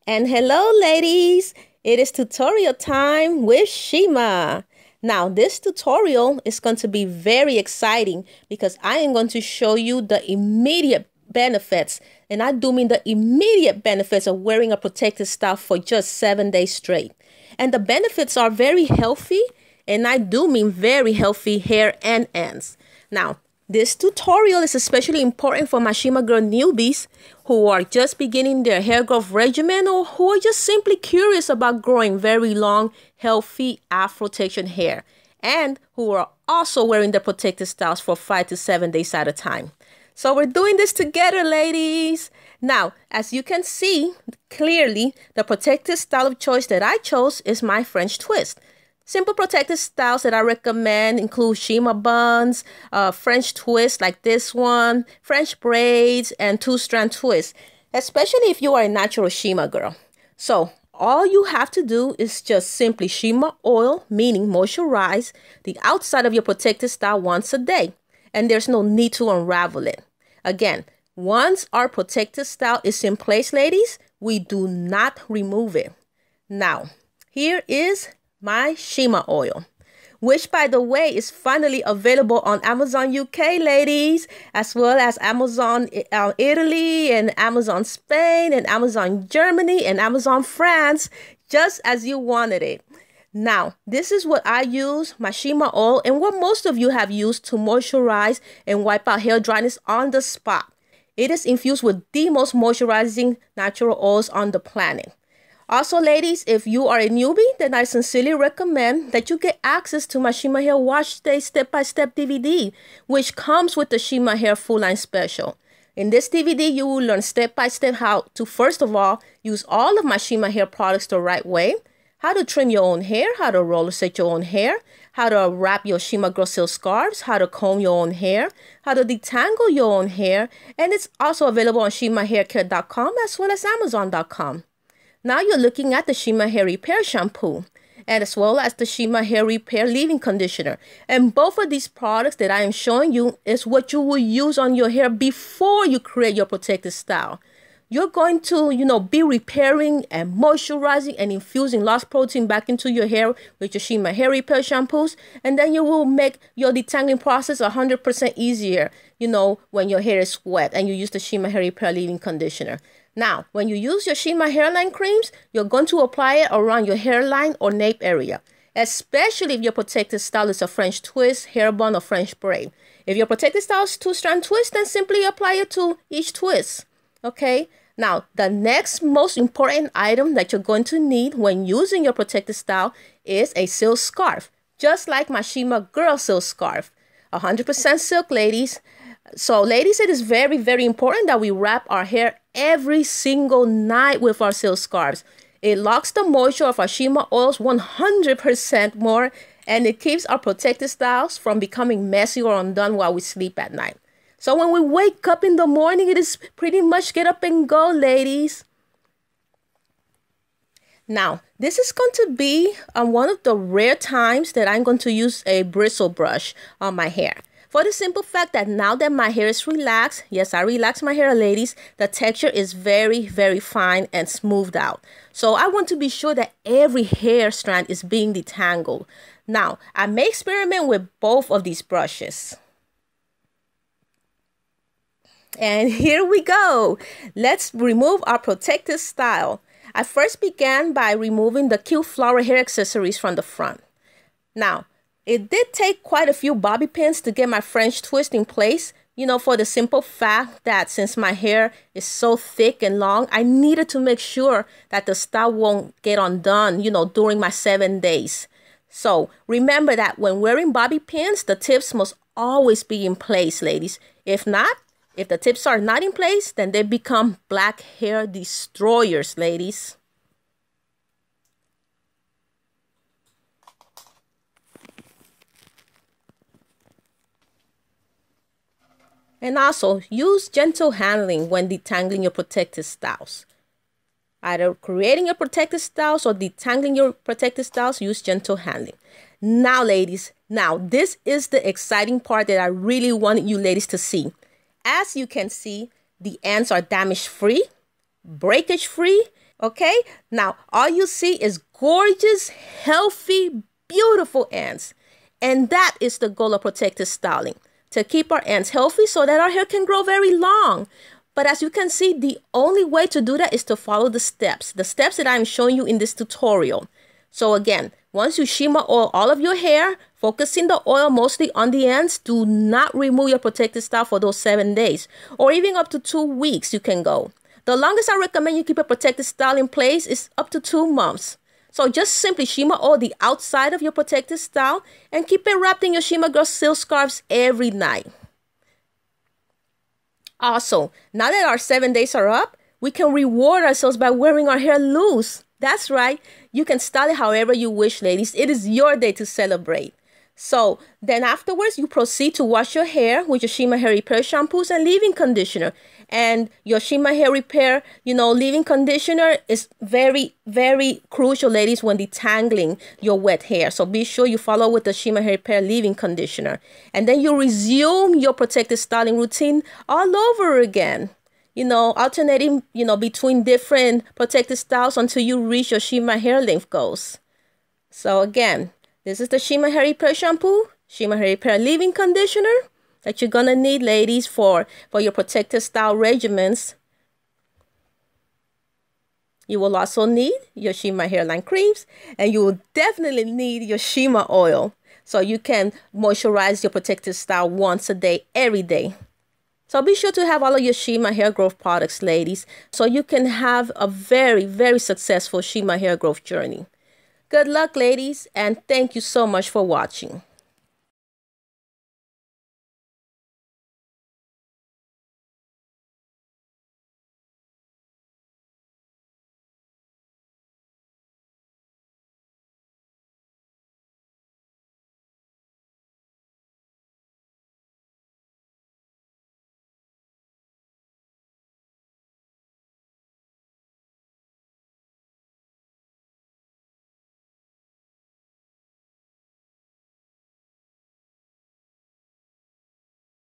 And hello, ladies! It is tutorial time with Shima. Now, this tutorial is going to be very exciting because I am going to show you the immediate benefits, and I do mean the immediate benefits of wearing a protective style for just 7 days straight. And the benefits are very healthy, and I do mean very healthy hair and ends. Now, this tutorial is especially important for my Shima girl newbies who are just beginning their hair growth regimen or who are just simply curious about growing very long, healthy Afro textured hair, and who are also wearing the protective styles for 5 to 7 days at a time. So we're doing this together, ladies. Now, as you can see clearly, the protective style of choice that I chose is my French twist. Simple protective styles that I recommend include Shima buns, French twists like this one, French braids, and two-strand twists, especially if you are a natural Shima girl. So all you have to do is just simply Shima oil, meaning moisturize the outside of your protective style once a day, and there's no need to unravel it. Again, once our protective style is in place, ladies, we do not remove it. Now, here is my Shima oil, which by the way is finally available on Amazon UK, ladies, as well as Amazon Italy and Amazon Spain and Amazon Germany and Amazon France, just as you wanted it. Now, this is what I use, my Shima oil, and what most of you have used to moisturize and wipe out hair dryness on the spot. It is infused with the most moisturizing natural oils on the planet. Also, ladies, if you are a newbie, then I sincerely recommend that you get access to my Shima Hair Wash Day Step-by-Step DVD, which comes with the Shima Hair Full Line Special. In this DVD, you will learn step-by-step how to, first of all, use all of my Shima Hair products the right way, how to trim your own hair, how to roller set your own hair, how to wrap your Shima Girl silk scarves, how to comb your own hair, how to detangle your own hair, and it's also available on ShimaHairCare.com as well as Amazon.com. Now you're looking at the Shima Hair Repair Shampoo and as well as the Shima Hair Repair Leave-In Conditioner. And both of these products that I am showing you is what you will use on your hair before you create your protective style. You're going to, be repairing and moisturizing and infusing lost protein back into your hair with your Shima Hair Repair shampoos. And then you will make your detangling process 100% easier, when your hair is wet and you use the Shima Hair Repair Leave-In Conditioner. Now, when you use your Shima hairline creams, you're going to apply it around your hairline or nape area, especially if your protective style is a French twist, hair bun, or French braid. If your protective style is two-strand twist, then simply apply it to each twist. Okay? Now, the next most important item that you're going to need when using your protective style is a silk scarf, just like my Shima Girl silk scarf. 100% silk, ladies. So, ladies, it is very, very important that we wrap our hair every single night with our silk scarves. It locks the moisture of our Shima oils 100% more, and it keeps our protective styles from becoming messy or undone while we sleep at night. So when we wake up in the morning, it is pretty much get up and go, ladies. Now, this is going to be one of the rare times that I'm going to use a bristle brush on my hair. For the simple fact that now that my hair is relaxed, yes, I relax my hair, ladies, the texture is very, very fine and smoothed out. So I want to be sure that every hair strand is being detangled. Now, I may experiment with both of these brushes. And here we go. Let's remove our protective style. I first began by removing the cute flower hair accessories from the front. Now, it did take quite a few bobby pins to get my French twist in place, for the simple fact that since my hair is so thick and long, I needed to make sure that the style won't get undone, during my 7 days. So remember that when wearing bobby pins, the tips must always be in place, ladies. If the tips are not in place, then they become black hair destroyers, ladies. And also, use gentle handling when detangling your protective styles. Either creating your protective styles or detangling your protective styles, use gentle handling. Now, ladies, this is the exciting part that I really want you ladies to see. As you can see, the ends are damage-free, breakage-free, Okay, now all you see is gorgeous, healthy, beautiful ends. And that is the goal of protective styling, to keep our ends healthy so that our hair can grow very long. But as you can see, the only way to do that is to follow the steps that I'm showing you in this tutorial. So again, once you Shima oil all of your hair, focusing the oil mostly on the ends, do not remove your protective style for those 7 days, or even up to 2 weeks you can go. The longest I recommend you keep a protective style in place is up to 2 months. So just simply Shima oil the outside of your protective style and keep it wrapped in your Shima Girl silk scarves every night. Also, now that our 7 days are up, we can reward ourselves by wearing our hair loose. That's right. You can style it however you wish, ladies. It is your day to celebrate. So then afterwards, you proceed to wash your hair with your Shima Hair Repair shampoos and leave-in conditioner. And your Shima Hair Repair, leave-in conditioner is very, very crucial, ladies, when detangling your wet hair. So be sure you follow with the Shima Hair Repair leave-in conditioner. And then you resume your protective styling routine all over again. Alternating, between different protective styles until you reach your Shima hair length goals. So again, this is the Shima Hair Repair shampoo, Shima Hair Repair leave-in conditioner that you're gonna need, ladies, for your protective style regimens. You will also need your Shima hairline creams, and you will definitely need your Shima oil so you can moisturize your protective style once a day, every day. So be sure to have all of your Shima hair growth products, ladies, so you can have a very, very successful Shima hair growth journey. Good luck, ladies, and thank you so much for watching.